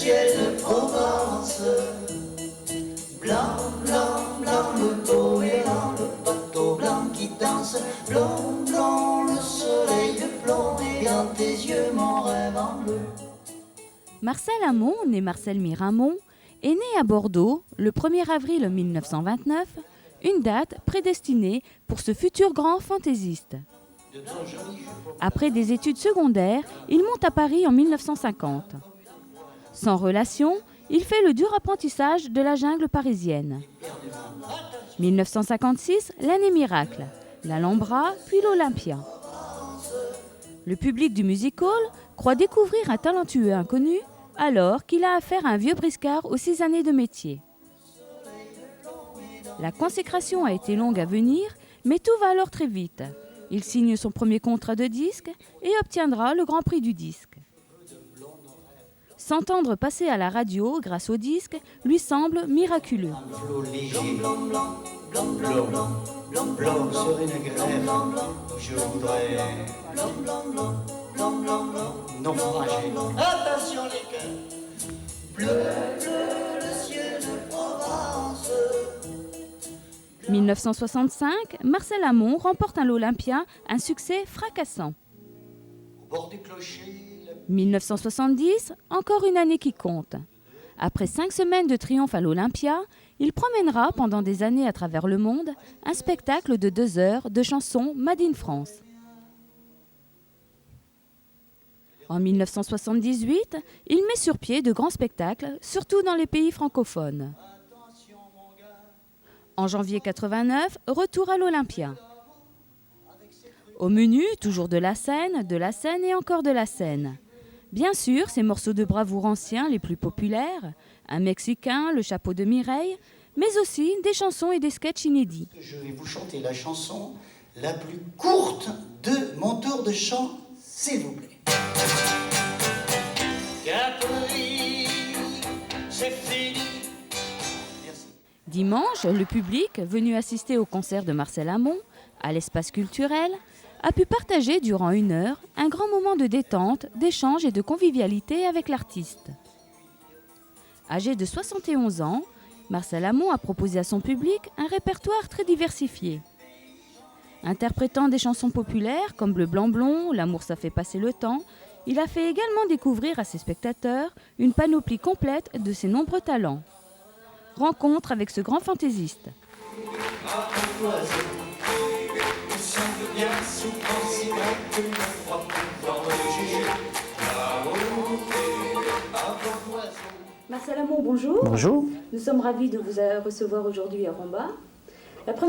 ciel de Provence. Blanc, blanc, blanc, le beau élan, le bateau blanc qui danse. Blond, blond, le soleil de plomb, et dans tes yeux mon rêve en bleu. Marcel Amont, né Marcel Miramont, est né à Bordeaux le 1er avril 1929, une date prédestinée pour ce futur grand fantaisiste. Après des études secondaires, il monte à Paris en 1950. Sans relation, il fait le dur apprentissage de la jungle parisienne. 1956, l'année miracle, l'Alhambra puis l'Olympia. Le public du music hall croit découvrir un talentueux inconnu alors qu'il a affaire à un vieux briscard aux 6 années de métier. La consécration a été longue à venir, mais tout va alors très vite. Il signe son premier contrat de disque et obtiendra le Grand Prix du disque. S'entendre passer à la radio grâce au disque lui semble miraculeux. Blanc sur une grève, je voudrais naufrager. Attention les cœurs, bleu, bleu, le ciel de Provence. 1965, Marcel Amont remporte à l'Olympia un succès fracassant. Au bord du clocher, 1970, encore une année qui compte. Après 5 semaines de triomphe à l'Olympia, il promènera pendant des années à travers le monde un spectacle de 2 heures de chansons Made in France. En 1978, il met sur pied de grands spectacles, surtout dans les pays francophones. En janvier 89, retour à l'Olympia. Au menu, toujours de la scène et encore de la scène. Bien sûr, ses morceaux de bravoure anciens les plus populaires, un Mexicain, le chapeau de Mireille, mais aussi des chansons et des sketchs inédits. je vais vous chanter la chanson la plus courte de mon tour de chant, s'il vous plaît. Catherine, c'est fini. Merci. Dimanche, le public, venu assister au concert de Marcel Amont, à l'espace culturel, a pu partager durant 1 heure un grand moment de détente, d'échange et de convivialité avec l'artiste. Âgé de 71 ans, Marcel Amont a proposé à son public un répertoire très diversifié. Interprétant des chansons populaires comme Bleu Blanc Blond, L'amour ça fait passer le temps, il a fait également découvrir à ses spectateurs une panoplie complète de ses nombreux talents. Rencontre avec ce grand fantaisiste. Marcel Amont, bonjour. Bonjour. Nous sommes ravis de vous recevoir aujourd'hui à Romba.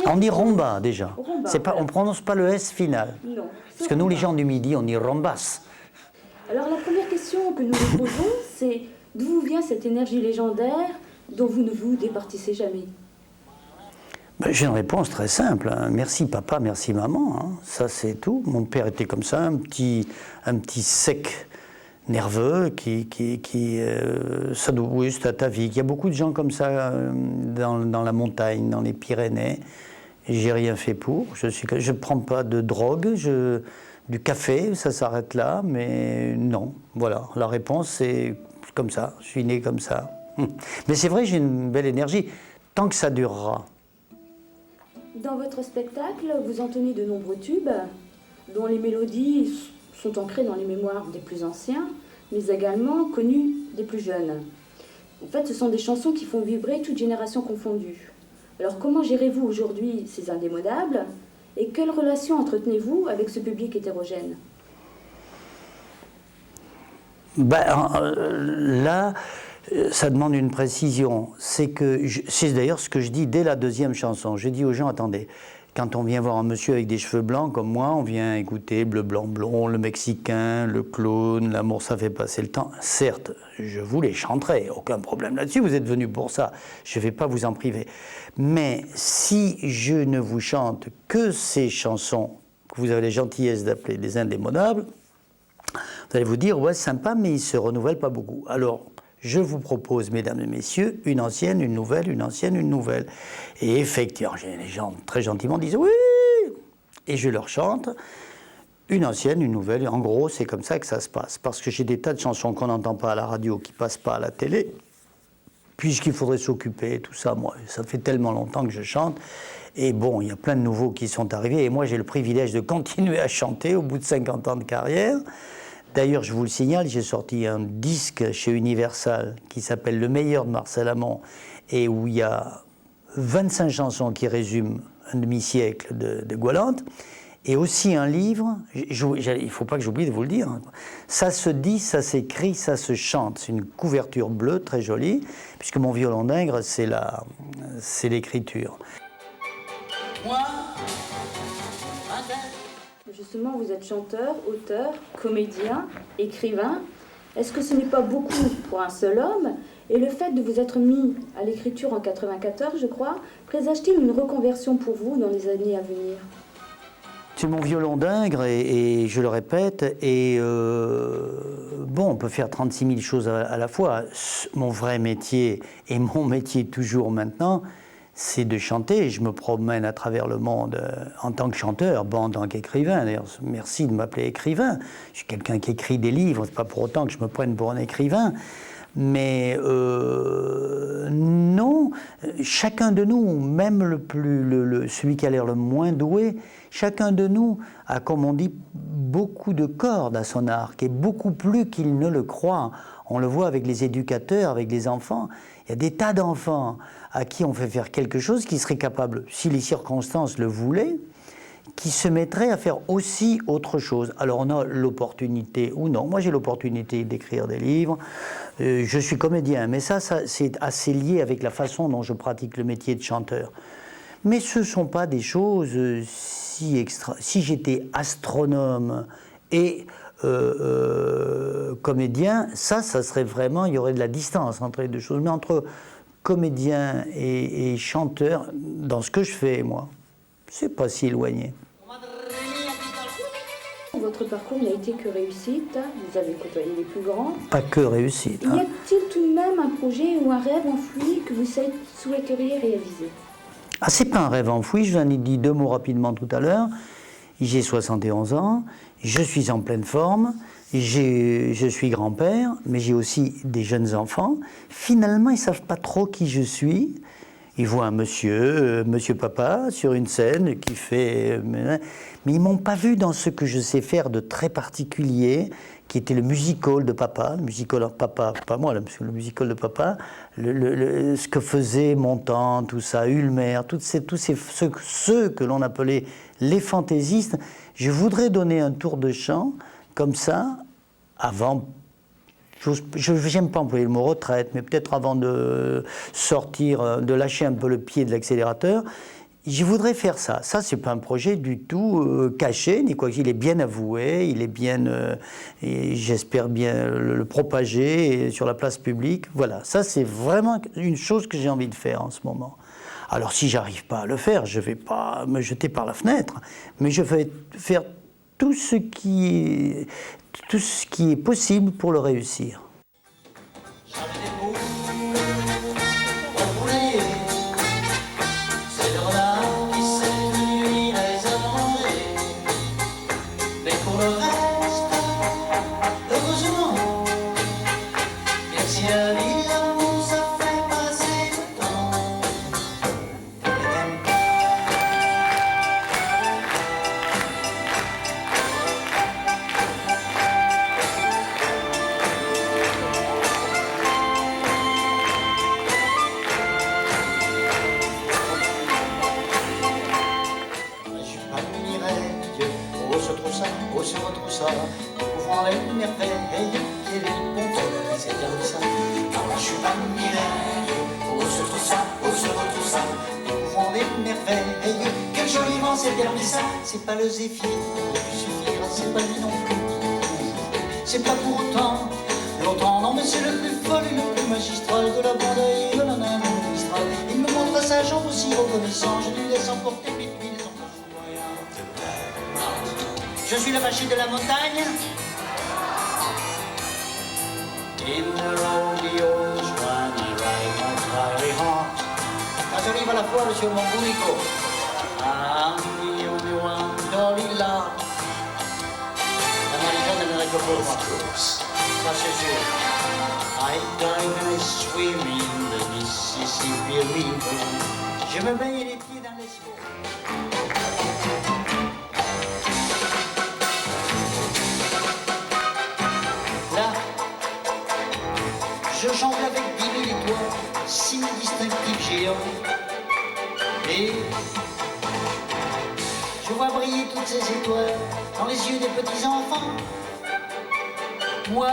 On dit Romba déjà. Romba, C'est pas, voilà. on ne prononce pas le S final. Non. Parce que nous, les gens du Midi, on dit Rombas. Alors la première question que nous vous posons, c'est d'où vient cette énergie légendaire dont vous ne vous départissez jamais? Ben, j'ai une réponse très simple. Hein. Merci papa, merci maman. Hein. Ça, c'est tout. Mon père était comme ça, un petit sec nerveux ça doit, oui, c'est à ta vie. Il y a beaucoup de gens comme ça dans la montagne, dans les Pyrénées. Et j'ai rien fait pour. Je prends pas de drogue, du café, ça s'arrête là, mais non. Voilà, la réponse c'est comme ça. Je suis né comme ça. Mais c'est vrai, j'ai une belle énergie, tant que ça durera. Dans votre spectacle, vous entonnez de nombreux tubes dont les mélodies sont ancrées dans les mémoires des plus anciens, mais également connues des plus jeunes. En fait, ce sont des chansons qui font vibrer toute génération confondue. Alors comment gérez-vous aujourd'hui ces indémodables et quelle relation entretenez-vous avec ce public hétérogène? Là, ça demande une précision. C'est d'ailleurs ce que je dis dès la 2e chanson. Je dis aux gens, attendez, quand on vient voir un monsieur avec des cheveux blancs comme moi, on vient écouter Bleu, Blanc, Blond, le Mexicain, le clown, L'amour ça fait passer le temps. Certes, je vous les chanterai, aucun problème là-dessus, vous êtes venus pour ça, je ne vais pas vous en priver. Mais si je ne vous chante que ces chansons que vous avez la gentillesse d'appeler des indémodables, vous allez vous dire, ouais, sympa, mais ils ne se renouvellent pas beaucoup. Alors, je vous propose, mesdames et messieurs, une ancienne, une nouvelle, une ancienne, une nouvelle. Et effectivement, les gens très gentiment disent oui, et je leur chante Une ancienne, une nouvelle, en gros, c'est comme ça que ça se passe. Parce que j'ai des tas de chansons qu'on n'entend pas à la radio, qui ne passent pas à la télé, puisqu'il faudrait s'occuper, tout ça. Moi, ça fait tellement longtemps que je chante. Et bon, il y a plein de nouveaux qui sont arrivés. Et moi, j'ai le privilège de continuer à chanter au bout de 50 ans de carrière. D'ailleurs, je vous le signale, j'ai sorti un disque chez Universal qui s'appelle Le meilleur de Marcel Amont, et où il y a 25 chansons qui résument un demi-siècle de Goualante. Et aussi un livre, il ne faut pas que j'oublie de vous le dire, hein. Ça se dit, ça s'écrit, ça se chante. C'est une couverture bleue très jolie, puisque mon violon d'Ingres, c'est l'écriture. Justement, vous êtes chanteur, auteur, comédien, écrivain. Est-ce que ce n'est pas beaucoup pour un seul homme? Et le fait de vous être mis à l'écriture en 1994, je crois, présage-t-il une reconversion pour vous dans les années à venir? C'est mon violon d'Ingres, et je le répète, et bon, on peut faire 36 000 choses à la fois. Mon vrai métier, et mon métier toujours maintenant, c'est de chanter. Je me promène à travers le monde en tant que chanteur, bon, en tant qu'écrivain. D'ailleurs, merci de m'appeler écrivain. Je suis quelqu'un qui écrit des livres, c'est pas pour autant que je me prenne pour un écrivain. Mais non, chacun de nous, même celui qui a l'air le moins doué, chacun de nous a, comme on dit, beaucoup de cordes à son arc, et beaucoup plus qu'il ne le croit. On le voit avec les éducateurs, avec les enfants. Il y a des tas d'enfants à qui on fait faire quelque chose qui serait capable, si les circonstances le voulaient, qui se mettraient à faire aussi autre chose. Alors on a l'opportunité ou non. Moi j'ai l'opportunité d'écrire des livres. Je suis comédien, mais ça c'est assez lié avec la façon dont je pratique le métier de chanteur. Mais ce ne sont pas des choses si extra. Si j'étais astronome et comédien, ça serait vraiment, il y aurait de la distance entre les deux choses. Mais entre comédien et chanteur, dans ce que je fais, moi, c'est pas si éloigné. Votre parcours n'a été que réussite, vous avez côtoyé les plus grands. Pas que réussite. Y a-t-il tout de même un projet ou un rêve enfoui que vous souhaiteriez réaliser? Ah, c'est pas un rêve enfoui, je vous en ai dit 2 mots rapidement tout à l'heure. J'ai 71 ans, je suis en pleine forme, je suis grand-père, mais j'ai aussi des jeunes enfants. Finalement, ils ne savent pas trop qui je suis. Ils voient un monsieur papa, sur une scène qui fait... Mais ils ne m'ont pas vu dans ce que je sais faire de très particulier, qui était le music-hall de papa, le music-hall papa, pas moi, le music-hall de papa, ce que faisait Montand, tout ça, Ulmer, tous ceux que l'on appelait les fantaisistes. Je voudrais donner un tour de chant, comme ça, avant... Je n'aime pas employer le mot retraite, mais peut-être avant de sortir, de lâcher un peu le pied de l'accélérateur, je voudrais faire ça. Ça, c'est pas un projet du tout caché, ni quoi. Il est bien avoué, il est bien, et j'espère bien le propager sur la place publique. Voilà, ça c'est vraiment une chose que j'ai envie de faire en ce moment. Alors si j'arrive pas à le faire, je vais pas me jeter par la fenêtre, mais je vais faire tout ce qui est possible pour le réussir. C'est pas le zéphyr qui suffire, c'est pas lui non plus. C'est pas pour autant, longtemps, non, mais c'est le plus fol et le plus magistral de la bande et de la nana magistrale. Il me montre sa jambe aussi reconnaissant, je lui laisse emporter puis les enfants moyens. Je suis la machine de la montagne. In the rodeos when I ride my fiery horse. Quand j'arrive à la foire sur mon bourrico, I'm the only one, Dolly Love. que pour moi. Ça c'est sûr. I dive and I swim in the Mississippi River. Je me baigne les pieds dans les eaux. Là, je jongle avec 10 000 étoiles, 6 000 distinctifs géants. Et je vois briller toutes ces étoiles dans les yeux des petits enfants. Moi,